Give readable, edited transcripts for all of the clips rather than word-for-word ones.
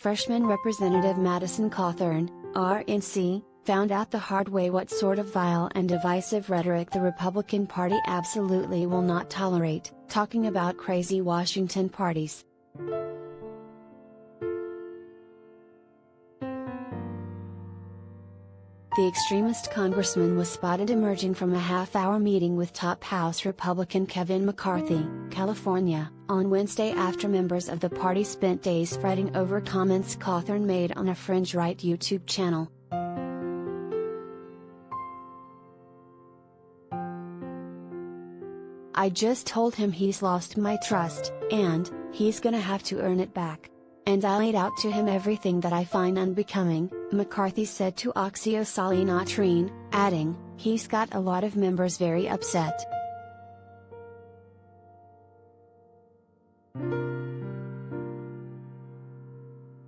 Freshman Representative Madison Cawthorn, R-N.C., found out the hard way what sort of vile and divisive rhetoric the Republican Party absolutely will not tolerate, talking about crazy Washington parties. The extremist congressman was spotted emerging from a half-hour meeting with top House Republican Kevin McCarthy, California, on Wednesday after members of the party spent days fretting over comments Cawthorn made on a fringe-right YouTube channel. "I just told him he's lost my trust, and he's gonna have to earn it back. And I laid out to him everything that I find unbecoming," McCarthy said to Oxio adding, "He's got a lot of members very upset."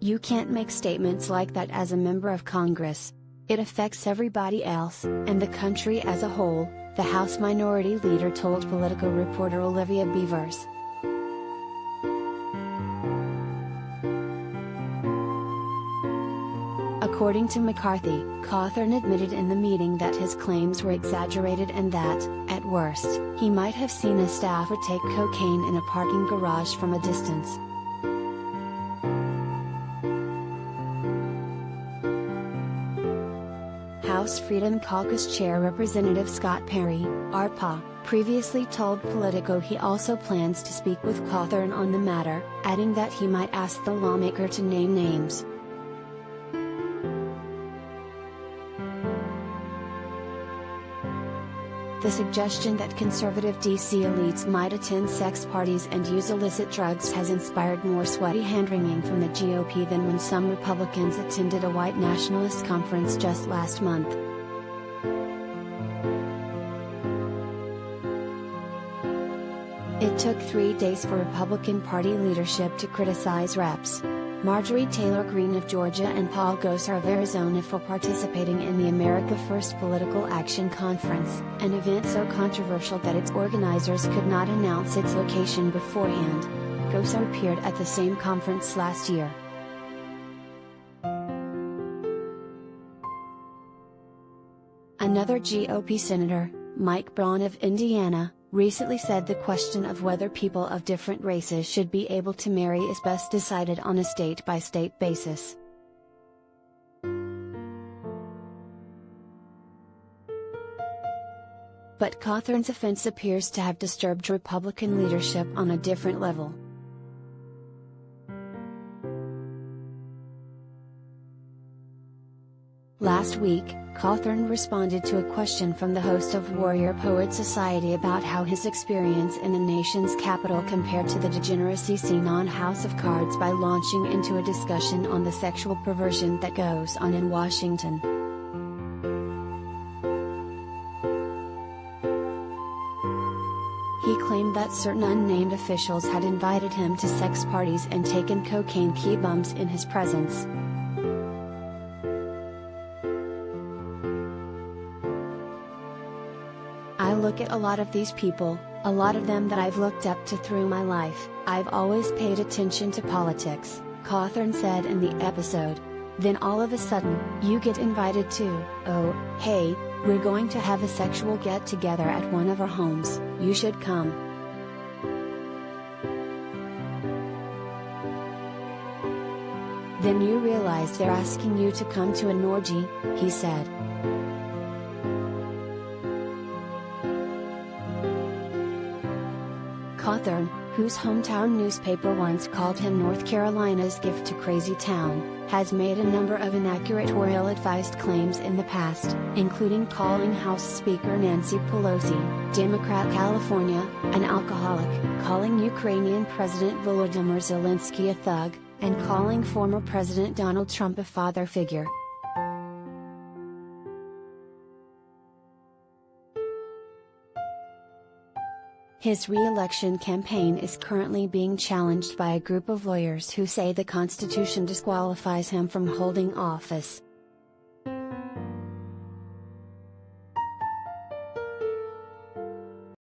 "You can't make statements like that as a member of Congress. It affects everybody else, and the country as a whole," the House Minority Leader told Politico reporter Olivia Beavers. According to McCarthy, Cawthorn admitted in the meeting that his claims were exaggerated and that, at worst, he might have seen a staffer take cocaine in a parking garage from a distance. House Freedom Caucus Chair Representative Scott Perry, RPA, previously told Politico he also plans to speak with Cawthorn on the matter, adding that he might ask the lawmaker to name names. The suggestion that conservative DC elites might attend sex parties and use illicit drugs has inspired more sweaty hand-wringing from the GOP than when some Republicans attended a white nationalist conference just last month. It took 3 days for Republican Party leadership to criticize Reps. Marjorie Taylor Greene of Georgia and Paul Gosar of Arizona for participating in the America First Political Action Conference, an event so controversial that its organizers could not announce its location beforehand. Gosar appeared at the same conference last year. Another GOP senator, Mike Braun of Indiana, recently said the question of whether people of different races should be able to marry is best decided on a state-by-state basis. But Cawthorn's offense appears to have disturbed Republican leadership on a different level. Last week, Cawthorn responded to a question from the host of Warrior Poet Society about how his experience in the nation's capital compared to the degeneracy seen on House of Cards by launching into a discussion on the sexual perversion that goes on in Washington. He claimed that certain unnamed officials had invited him to sex parties and taken cocaine key bumps in his presence. "I look at a lot of these people, a lot of them that I've looked up to through my life. I've always paid attention to politics," Cawthorn said in the episode. "Then all of a sudden, you get invited to, oh, hey, we're going to have a sexual get-together at one of our homes, you should come." "Then you realize they're asking you to come to an orgy," he said. Cawthorn, whose hometown newspaper once called him North Carolina's gift to crazy town, has made a number of inaccurate or ill-advised claims in the past, including calling House Speaker Nancy Pelosi, Democrat California, an alcoholic, calling Ukrainian President Volodymyr Zelensky a thug, and calling former President Donald Trump a father figure. His re-election campaign is currently being challenged by a group of lawyers who say the Constitution disqualifies him from holding office.